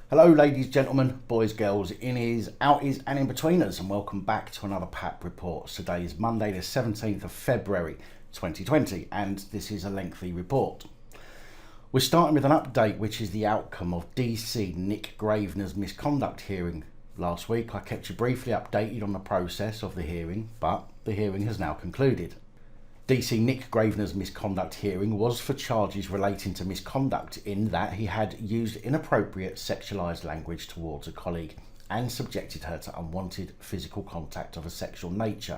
Hello ladies, gentlemen, boys, girls, innies, outies and in-betweeners, and welcome back to another PAP Reports. Today is Monday the 17th of February 2020 and this is a lengthy report. We're starting with an update which is the outcome of DC Nick Graveners' misconduct hearing. Last week I kept you briefly updated on the process of the hearing, but the hearing has now concluded. DC Nick Graveners' misconduct hearing was for charges relating to misconduct in that he had used inappropriate sexualised language towards a colleague and subjected her to unwanted physical contact of a sexual nature.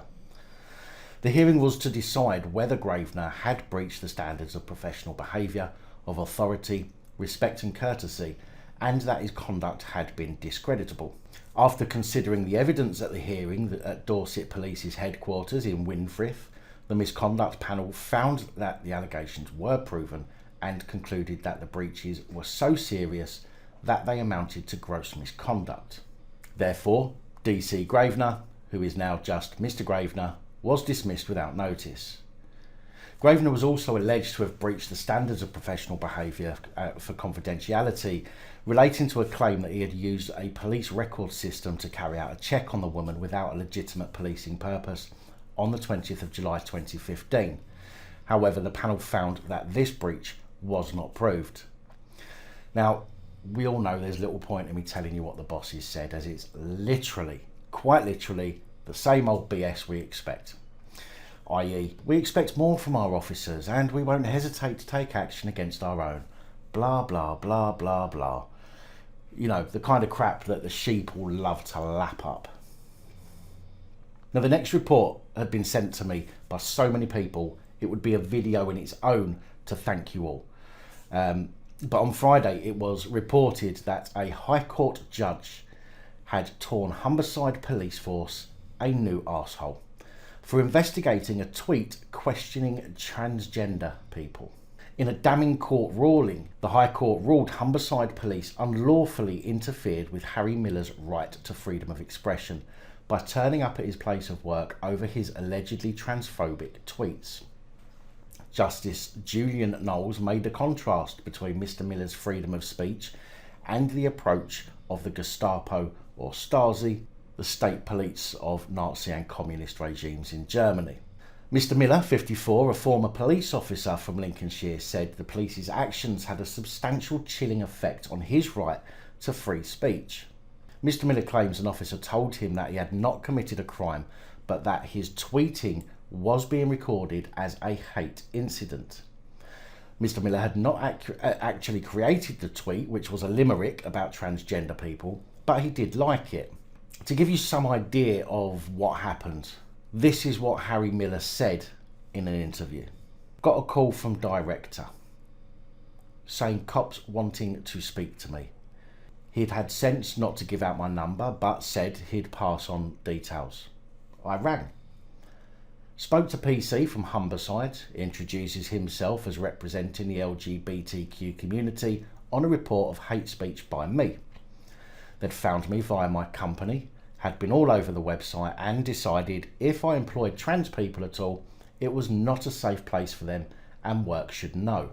The hearing was to decide whether Gravener had breached the standards of professional behaviour, of authority, respect and courtesy, and that his conduct had been discreditable. After considering the evidence at the hearing at Dorset Police's headquarters in Winfrith, the misconduct panel found that the allegations were proven and concluded that the breaches were so serious that they amounted to gross misconduct. Therefore, DC Gravener, who is now just Mr. Gravener, was dismissed without notice. Gravener was also alleged to have breached the standards of professional behaviour for confidentiality relating to a claim that he had used a police record system to carry out a check on the woman without a legitimate policing purpose on the 20th of July 2015. However, the panel found that this breach was not proved. Now, we all know there's little point in me telling you what the bosses said, as it's literally, quite literally, the same old BS we expect. I.e., we expect more from our officers and we won't hesitate to take action against our own. Blah, blah, blah, blah, blah. You know, the kind of crap that the sheep all love to lap up. Now, the next report had been sent to me by so many people, it would be a video in its own to thank you all. But on Friday, it was reported that a High Court judge had torn Humberside police force a new arsehole for investigating a tweet questioning transgender people. In a damning court ruling, the High Court ruled Humberside police unlawfully interfered with Harry Miller's right to freedom of expression by turning up at his place of work over his allegedly transphobic tweets. Justice Julian Knowles made a contrast between Mr. Miller's freedom of speech and the approach of the Gestapo or Stasi, the state police of Nazi and communist regimes in Germany. Mr. Miller, 54, a former police officer from Lincolnshire, said the police's actions had a substantial chilling effect on his right to free speech. Mr. Miller claims an officer told him that he had not committed a crime, but that his tweeting was being recorded as a hate incident. Mr. Miller had not actually created the tweet, which was a limerick about transgender people, but he did like it. To give you some idea of what happened, this is what Harry Miller said in an interview. Got a call from director saying cops wanting to speak to me. He'd had sense not to give out my number, but said he'd pass on details. I rang. Spoke to PC from Humberside, introduces himself as representing the LGBTQ community on a report of hate speech by me. They'd found me via my company, had been all over the website and decided if I employed trans people at all, it was not a safe place for them and work should know.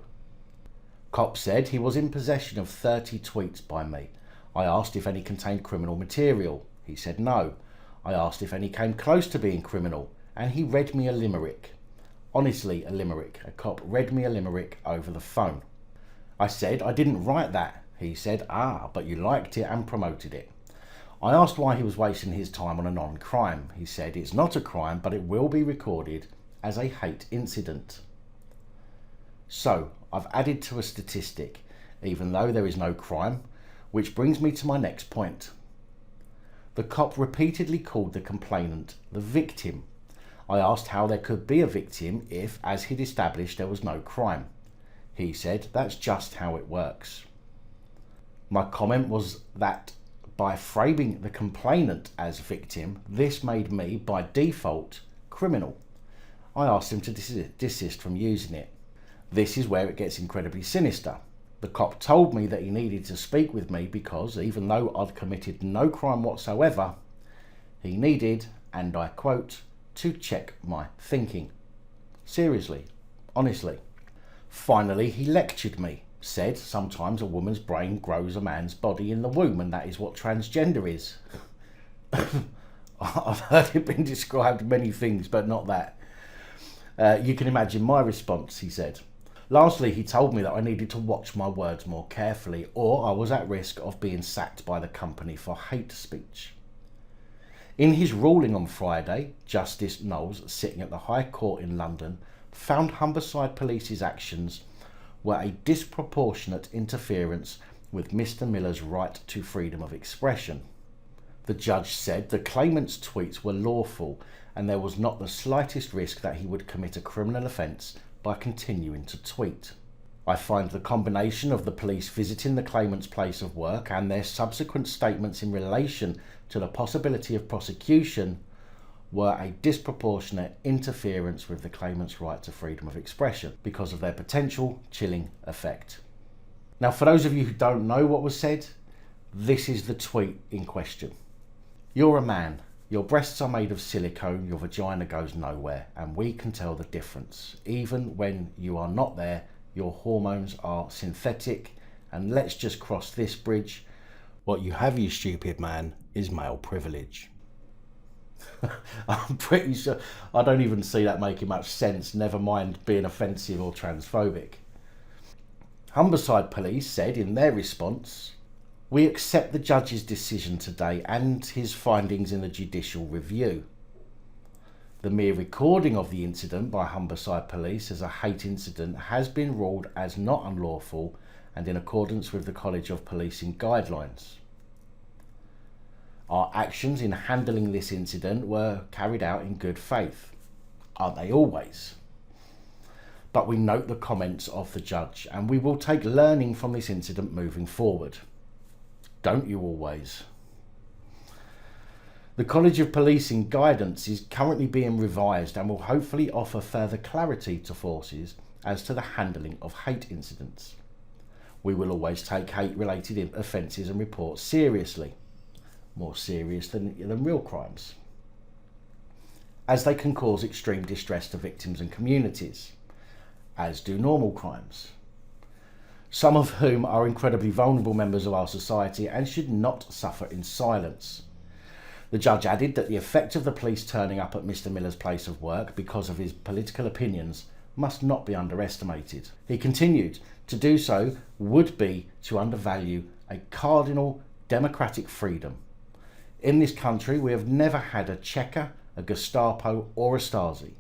Cop said he was in possession of 30 tweets by me. I asked if any contained criminal material. He said no. I asked if any came close to being criminal, and he read me a limerick. Honestly, a limerick. A cop read me a limerick over the phone. I said I didn't write that. He said, but you liked it and promoted it. I asked why he was wasting his time on a non-crime. He said it's not a crime, but it will be recorded as a hate incident. So, I've added to a statistic, even though there is no crime, which brings me to my next point. The cop repeatedly called the complainant the victim. I asked how there could be a victim if, as he'd established, there was no crime. He said that's just how it works. My comment was that by framing the complainant as victim, this made me, by default, criminal. I asked him to desist from using it. This is where it gets incredibly sinister. The cop told me that he needed to speak with me because, even though I'd committed no crime whatsoever, he needed, and I quote, to check my thinking. Seriously, honestly. Finally, he lectured me. said sometimes a woman's brain grows a man's body in the womb, and that is what transgender is. I've heard it being described many things, but not that. You can imagine my response, he said. Lastly, he told me that I needed to watch my words more carefully, or I was at risk of being sacked by the company for hate speech. In his ruling on Friday, Justice Knowles, sitting at the High Court in London, found Humberside Police's actions were a disproportionate interference with Mr. Miller's right to freedom of expression. The judge said the claimant's tweets were lawful and there was not the slightest risk that he would commit a criminal offence by continuing to tweet. I find the combination of the police visiting the claimant's place of work and their subsequent statements in relation to the possibility of prosecution were a disproportionate interference with the claimant's right to freedom of expression because of their potential chilling effect. Now, for those of you who don't know what was said, this is the tweet in question. You're a man. Your breasts are made of silicone, your vagina goes nowhere, and we can tell the difference. Even when you are not there, your hormones are synthetic, and let's just cross this bridge. What you have, you stupid man, is male privilege. I'm pretty sure I don't even see that making much sense, never mind being offensive or transphobic. Humberside Police said in their response, "We accept the judge's decision today and his findings in the judicial review. The mere recording of the incident by Humberside Police as a hate incident has been ruled as not unlawful and in accordance with the College of Policing guidelines. Our actions in handling this incident were carried out in good faith. Aren't they always? But we note the comments of the judge and we will take learning from this incident moving forward. Don't you always?" The College of Policing guidance is currently being revised and will hopefully offer further clarity to forces as to the handling of hate incidents. We will always take hate-related offences and reports seriously, more serious than real crimes, as they can cause extreme distress to victims and communities, as do normal crimes, some of whom are incredibly vulnerable members of our society and should not suffer in silence. The judge added that the effect of the police turning up at Mr. Miller's place of work because of his political opinions must not be underestimated. He continued, to do so would be to undervalue a cardinal democratic freedom. In this country, we have never had a Checker, a Gestapo or a Stasi.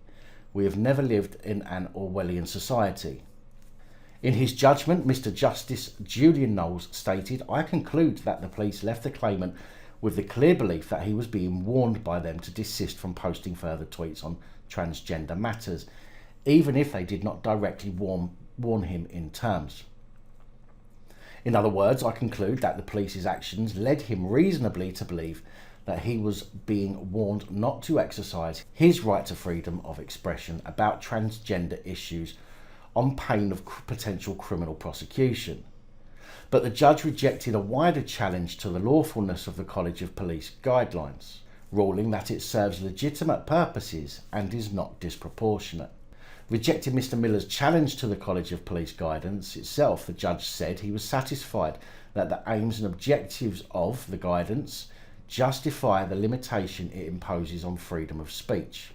We have never lived in an Orwellian society. In his judgment, Mr. Justice Julian Knowles stated, "I conclude that the police left the claimant with the clear belief that he was being warned by them to desist from posting further tweets on transgender matters, even if they did not directly warn him in terms. In other words, I conclude that the police's actions led him reasonably to believe that he was being warned not to exercise his right to freedom of expression about transgender issues on pain of potential criminal prosecution." But the judge rejected a wider challenge to the lawfulness of the College of Police guidelines, ruling that it serves legitimate purposes and is not disproportionate. Rejecting Mr. Miller's challenge to the College of Police guidance itself, the judge said he was satisfied that the aims and objectives of the guidance justify the limitation it imposes on freedom of speech.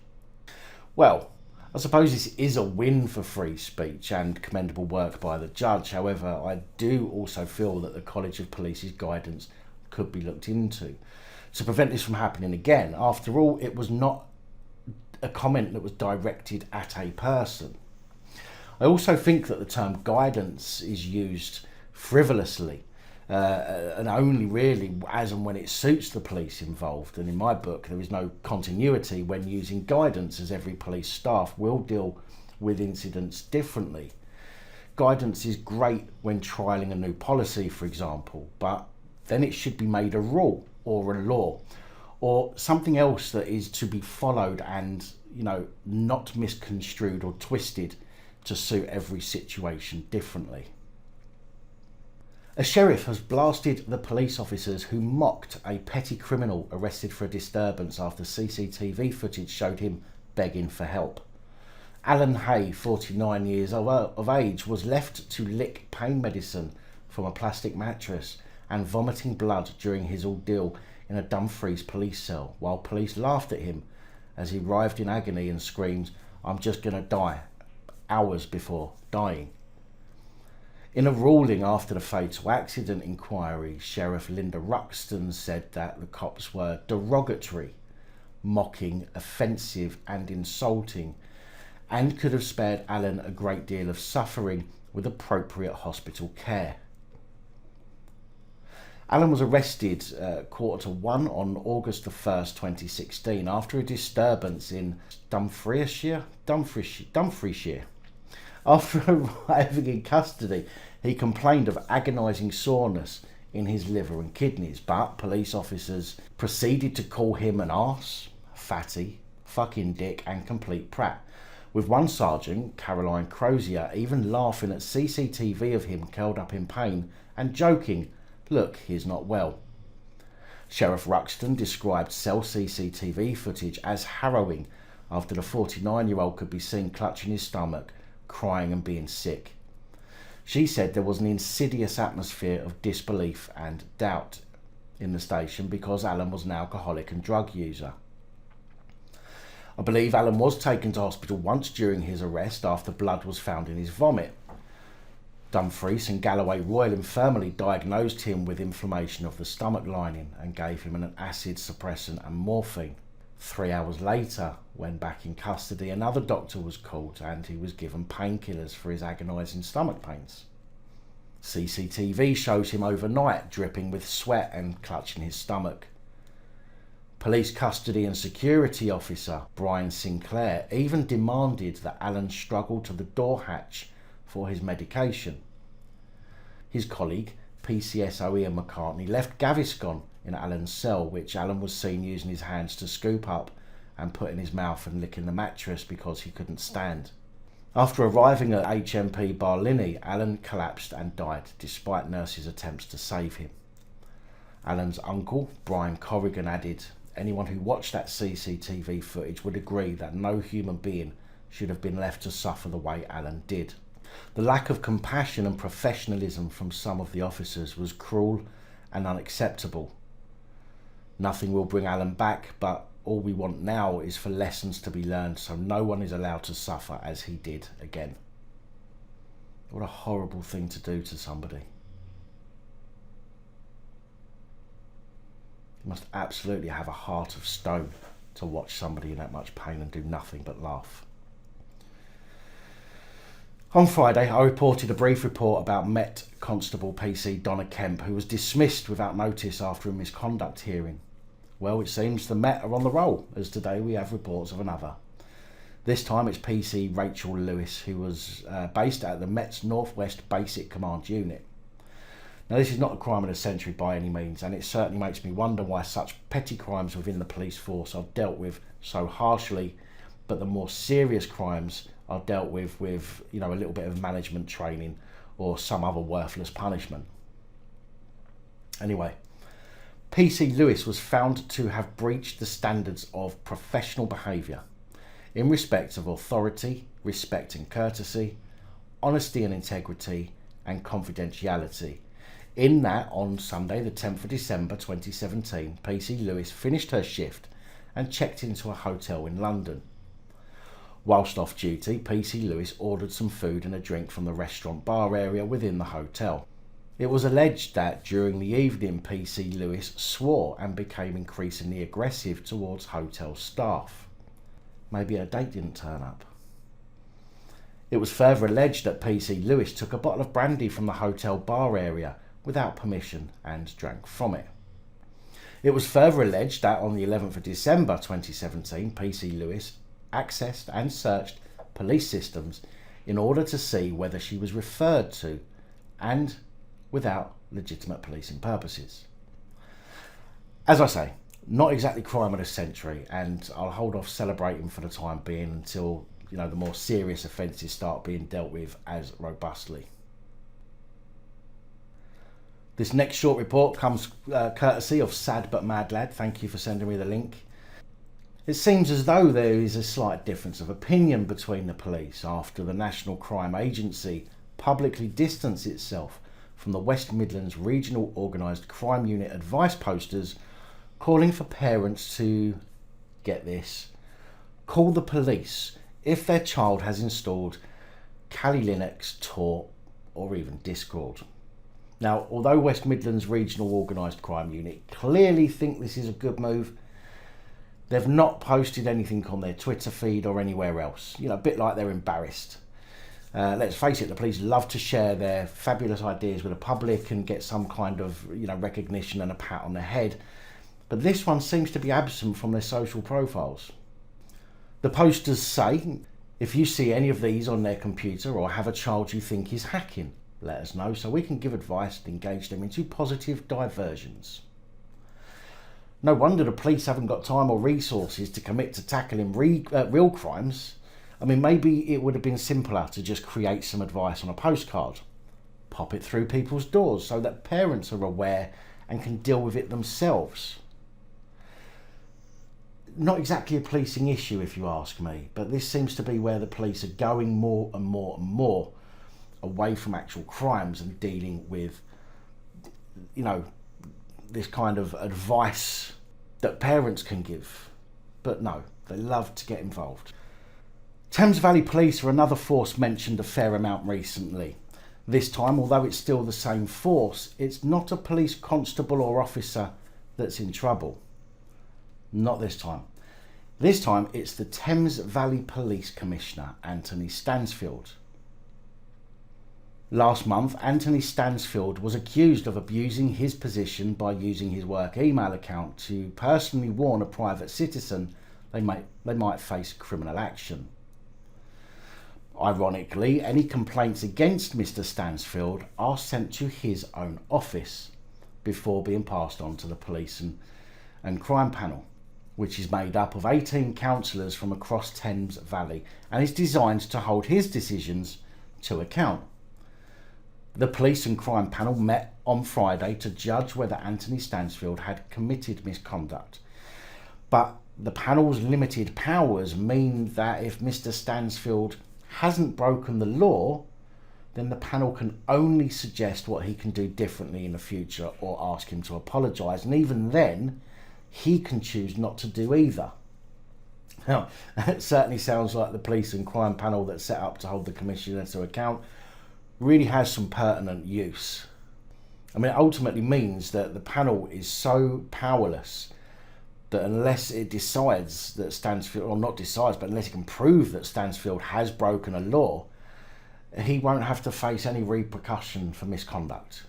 Well, I suppose this is a win for free speech and commendable work by the judge. However, I do also feel that the College of Police's guidance could be looked into to prevent this from happening again. After all, it was not a comment that was directed at a person. I also think that the term guidance is used frivolously and only really as and when it suits the police involved. And in my book, there is no continuity when using guidance, as every police staff will deal with incidents differently. Guidance is great when trialling a new policy, for example, but then it should be made a rule or a law or something else that is to be followed and, not misconstrued or twisted to suit every situation differently. A sheriff has blasted the police officers who mocked a petty criminal arrested for a disturbance after CCTV footage showed him begging for help. Alan Hay, 49 years of age, was left to lick pain medicine from a plastic mattress and vomiting blood during his ordeal in a Dumfries police cell, while police laughed at him as he writhed in agony and screamed, "I'm just going to die," hours before dying. In a ruling after the fatal accident inquiry, Sheriff Linda Ruxton said that the cops were derogatory, mocking, offensive and insulting, and could have spared Alan a great deal of suffering with appropriate hospital care. Alan was arrested 1:15 on August the 1st, 2016 after a disturbance in Dumfriesshire. After arriving in custody, he complained of agonising soreness in his liver and kidneys, but police officers proceeded to call him an arse, fatty, fucking dick and complete prat, with one sergeant, Caroline Crozier, even laughing at CCTV of him curled up in pain and joking, "Look, he's not well." Sheriff Ruxton described cell CCTV footage as harrowing after the 49-year-old could be seen clutching his stomach, crying and being sick. She said there was an insidious atmosphere of disbelief and doubt in the station because Alan was an alcoholic and drug user. I believe Alan was taken to hospital once during his arrest after blood was found in his vomit. Dumfries and Galloway Royal Infirmary diagnosed him with inflammation of the stomach lining and gave him an acid suppressant and morphine. 3 hours later, when back in custody, another doctor was called and he was given painkillers for his agonising stomach pains. CCTV shows him overnight dripping with sweat and clutching his stomach. Police custody and security officer Brian Sinclair even demanded that Alan struggle to the door hatch for his medication. His colleague, PCSO Ian McCartney, left Gaviscon in Alan's cell, which Alan was seen using his hands to scoop up and put in his mouth and licking the mattress because he couldn't stand. After arriving at HMP Barlinnie, Alan collapsed and died despite nurses' attempts to save him. Alan's uncle, Brian Corrigan, added, "Anyone who watched that CCTV footage would agree that no human being should have been left to suffer the way Alan did." The lack of compassion and professionalism from some of the officers was cruel and unacceptable. Nothing will bring Alan back, but all we want now is for lessons to be learned so no one is allowed to suffer as he did again. What a horrible thing to do to somebody. You must absolutely have a heart of stone to watch somebody in that much pain and do nothing but laugh. On Friday, I reported a brief report about Met Constable PC Donna Kemp, who was dismissed without notice after a misconduct hearing. Well, it seems the Met are on the roll, as today we have reports of another. This time it's PC Rachel Lewis, who was based at the Met's Northwest Basic Command Unit. Now, this is not a crime of the century by any means, and it certainly makes me wonder why such petty crimes within the police force are dealt with so harshly, but the more serious crimes are dealt with a little bit of management training or some other worthless punishment. Anyway, PC Lewis was found to have breached the standards of professional behaviour in respect of authority, respect and courtesy, honesty and integrity, and confidentiality. In that, on Sunday the 10th of December 2017, PC Lewis finished her shift and checked into a hotel in London. Whilst off duty, PC Lewis ordered some food and a drink from the restaurant bar area within the hotel. It was alleged that during the evening, PC Lewis swore and became increasingly aggressive towards hotel staff. Maybe her date didn't turn up. It was further alleged that PC Lewis took a bottle of brandy from the hotel bar area without permission and drank from it. It was further alleged that on the 11th of December 2017, PC Lewis accessed and searched police systems in order to see whether she was referred to, and without legitimate policing purposes. As I say, not exactly crime of the century, and I'll hold off celebrating for the time being until the more serious offences start being dealt with as robustly. This next short report comes courtesy of Sad But Mad Lad. Thank you for sending me the link. It seems as though there is a slight difference of opinion between the police after the National Crime Agency publicly distanced itself from the West Midlands Regional Organised Crime Unit advice posters calling for parents to, get this, call the police if their child has installed Kali Linux, Tor or even Discord. Now, although West Midlands Regional Organised Crime Unit clearly think this is a good move, they've not posted anything on their Twitter feed or anywhere else. You know, a bit like they're embarrassed. Let's face it, the police love to share their fabulous ideas with the public and get some kind of, recognition and a pat on the head. But this one seems to be absent from their social profiles. The posters say, if you see any of these on their computer or have a child you think is hacking, let us know so we can give advice and engage them into positive diversions. No wonder the police haven't got time or resources to commit to tackling real crimes. I mean, maybe it would have been simpler to just create some advice on a postcard, pop it through people's doors so that parents are aware and can deal with it themselves. Not exactly a policing issue if you ask me, but this seems to be where the police are going more and more and more away from actual crimes and dealing with, this kind of advice that parents can give. But no, they love to get involved. Thames Valley Police are another force mentioned a fair amount recently. This time, although it's still the same force, it's not a police constable or officer that's in trouble. Not this time. This time it's the Thames Valley Police Commissioner, Anthony Stansfield. Last month, Anthony Stansfield was accused of abusing his position by using his work email account to personally warn a private citizen they might face criminal action. Ironically, any complaints against Mr. Stansfield are sent to his own office before being passed on to the police and crime panel, which is made up of 18 counsellors from across Thames Valley and is designed to hold his decisions to account. The police and crime panel met on Friday to judge whether Anthony Stansfield had committed misconduct. But the panel's limited powers mean that if Mr. Stansfield hasn't broken the law, then the panel can only suggest what he can do differently in the future or ask him to apologise. And even then, he can choose not to do either. Now, it certainly sounds like the police and crime panel that's set up to hold the commissioner to account really has some pertinent use. I mean, it ultimately means that the panel is so powerless that unless it decides that Stansfield, or not decides, but unless it can prove that Stansfield has broken a law, he won't have to face any repercussion for misconduct.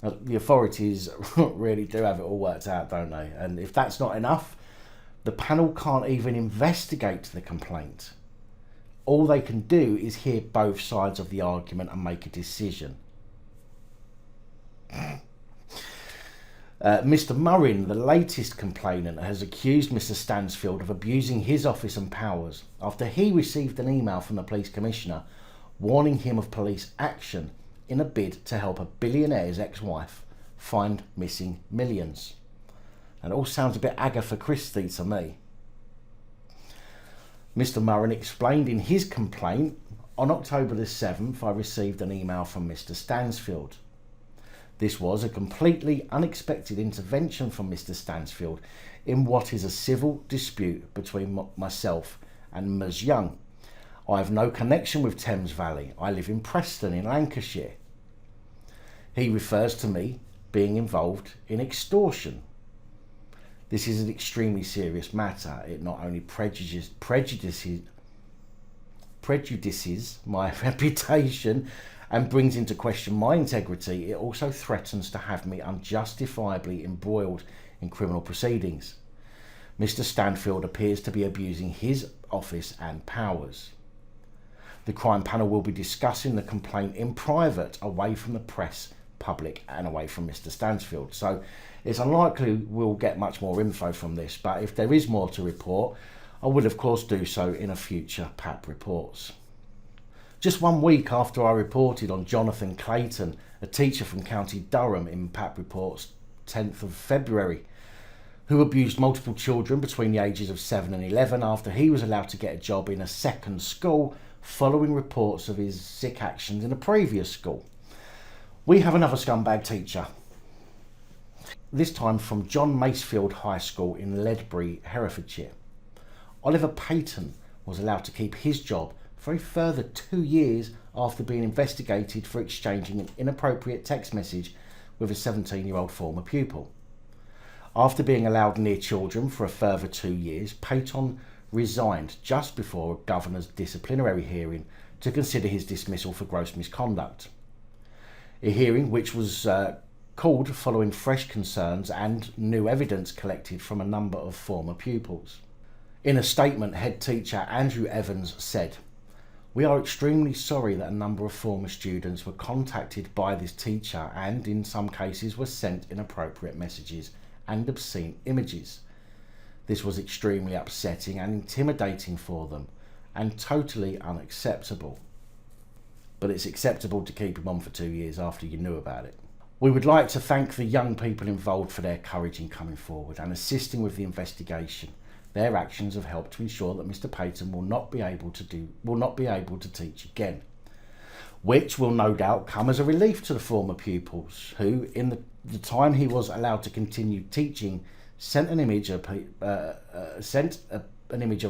Now, the authorities really do have it all worked out, don't they? And if that's not enough, the panel can't even investigate the complaint. All they can do is hear both sides of the argument and make a decision. Mr. Murrin, the latest complainant, has accused Mr. Stansfield of abusing his office and powers after he received an email from the police commissioner warning him of police action in a bid to help a billionaire's ex-wife find missing millions. And it all sounds a bit Agatha Christie to me. Mr. Murrin explained in his complaint, on October the 7th, I received an email from Mr. Stansfield. This was a completely unexpected intervention from Mr. Stansfield in what is a civil dispute between myself and Ms. Young. I have no connection with Thames Valley. I live in Preston in Lancashire. He refers to me being involved in extortion. This is an extremely serious matter. It not only prejudices my reputation and brings into question my integrity, it also threatens to have me unjustifiably embroiled in criminal proceedings. Mr. Stansfield appears to be abusing his office and powers. The crime panel will be discussing the complaint in private, away from the press, public and away from Mr. Stansfield. So it's unlikely we'll get much more info from this, but if there is more to report, I will of course do so in a future PAP Reports. Just 1 week after I reported on Jonathan Clayton, a teacher from County Durham, in PAP Reports 10th of February, who abused multiple children between the ages of 7 and 11 after he was allowed to get a job in a second school following reports of his sick actions in a previous school. We have another scumbag teacher, this time from John Macefield High School in Ledbury, Herefordshire. Oliver Payton was allowed to keep his job for a further 2 years after being investigated for exchanging an inappropriate text message with a 17-year-old former pupil. After being allowed near children for a further 2 years, Payton resigned just before a governor's disciplinary hearing to consider his dismissal for gross misconduct. A hearing which was called following fresh concerns and new evidence collected from a number of former pupils. In a statement, head teacher Andrew Evans said, "We are extremely sorry that a number of former students were contacted by this teacher and in some cases were sent inappropriate messages and obscene images. This was extremely upsetting and intimidating for them and totally unacceptable. But it's acceptable to keep him on for 2 years after you knew about it. We would like to thank the young people involved for their courage in coming forward and assisting with the investigation. Their actions have helped to ensure that Mr. Payton will not be able to teach again, which will no doubt come as a relief to the former pupils who, in the time he was allowed to continue teaching, sent an image of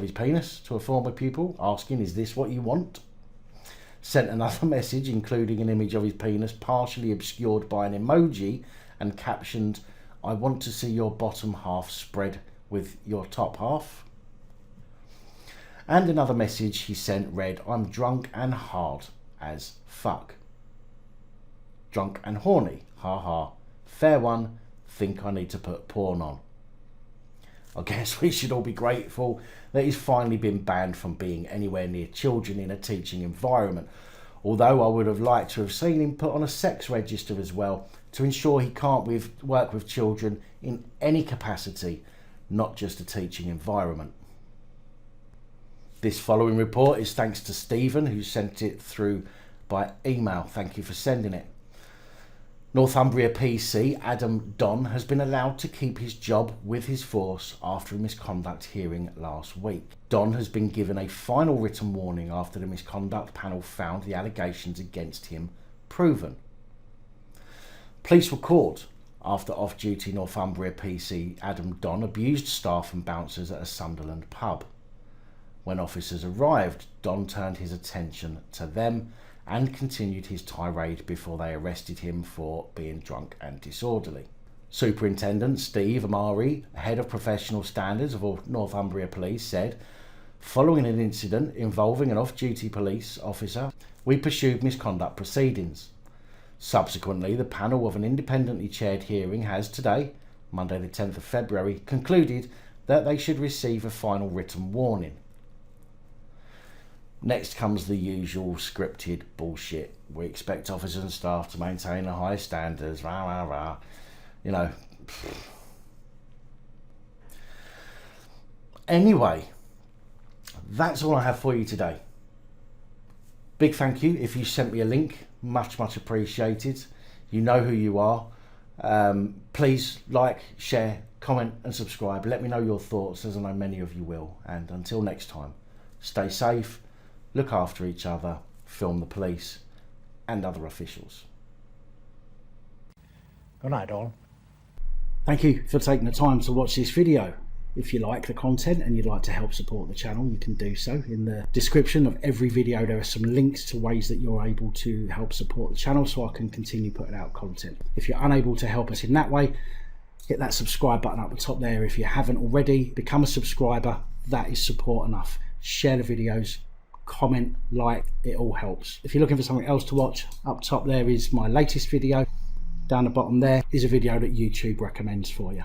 his penis to a former pupil asking, 'Is this what you want?' Sent another message including an image of his penis partially obscured by an emoji and captioned, 'I want to see your bottom half spread with your top half.' And another message he sent read, 'I'm drunk and hard as fuck. Drunk and horny, haha. Fair one, think I need to put porn on.' I guess we should all be grateful that he's finally been banned from being anywhere near children in a teaching environment, although I would have liked to have seen him put on a sex register as well to ensure he can't work with children in any capacity, not just a teaching environment. This following report is thanks to Stephen, who sent it through by email. Thank you for sending it. Northumbria PC Adam Don has been allowed to keep his job with his force after a misconduct hearing last week. Don has been given a final written warning after the misconduct panel found the allegations against him proven. Police were called after off-duty Northumbria PC Adam Don abused staff and bouncers at a Sunderland pub. When officers arrived, Don turned his attention to them and continued his tirade before they arrested him for being drunk and disorderly. Superintendent Steve Amari, head of professional standards of Northumbria Police, said, "Following an incident involving an off-duty police officer, we pursued misconduct proceedings. Subsequently, the panel of an independently chaired hearing has today, Monday the 10th of February, concluded that they should receive a final written warning." Next comes the usual scripted bullshit. "We expect officers and staff to maintain the high standards, rah, rah, rah." You know. Anyway, that's all I have for you today. Big thank you if you sent me a link. Much appreciated. You know who you are. Please like, share, comment and subscribe. Let me know your thoughts, as I know many of you will. And until next time, stay safe. Look after each other, film the police and other officials. Good night, all. Thank you for taking the time to watch this video. If you like the content and you'd like to help support the channel, you can do so. In the description of every video there are some links to ways that you're able to help support the channel so I can continue putting out content. If you're unable to help us in that way, hit that subscribe button up the top there. If you haven't already, become a subscriber. That is support enough. Share the videos, comment, like, it all helps. If you're looking for something else to watch, up top there is my latest video. Down the bottom there is a video that YouTube recommends for you.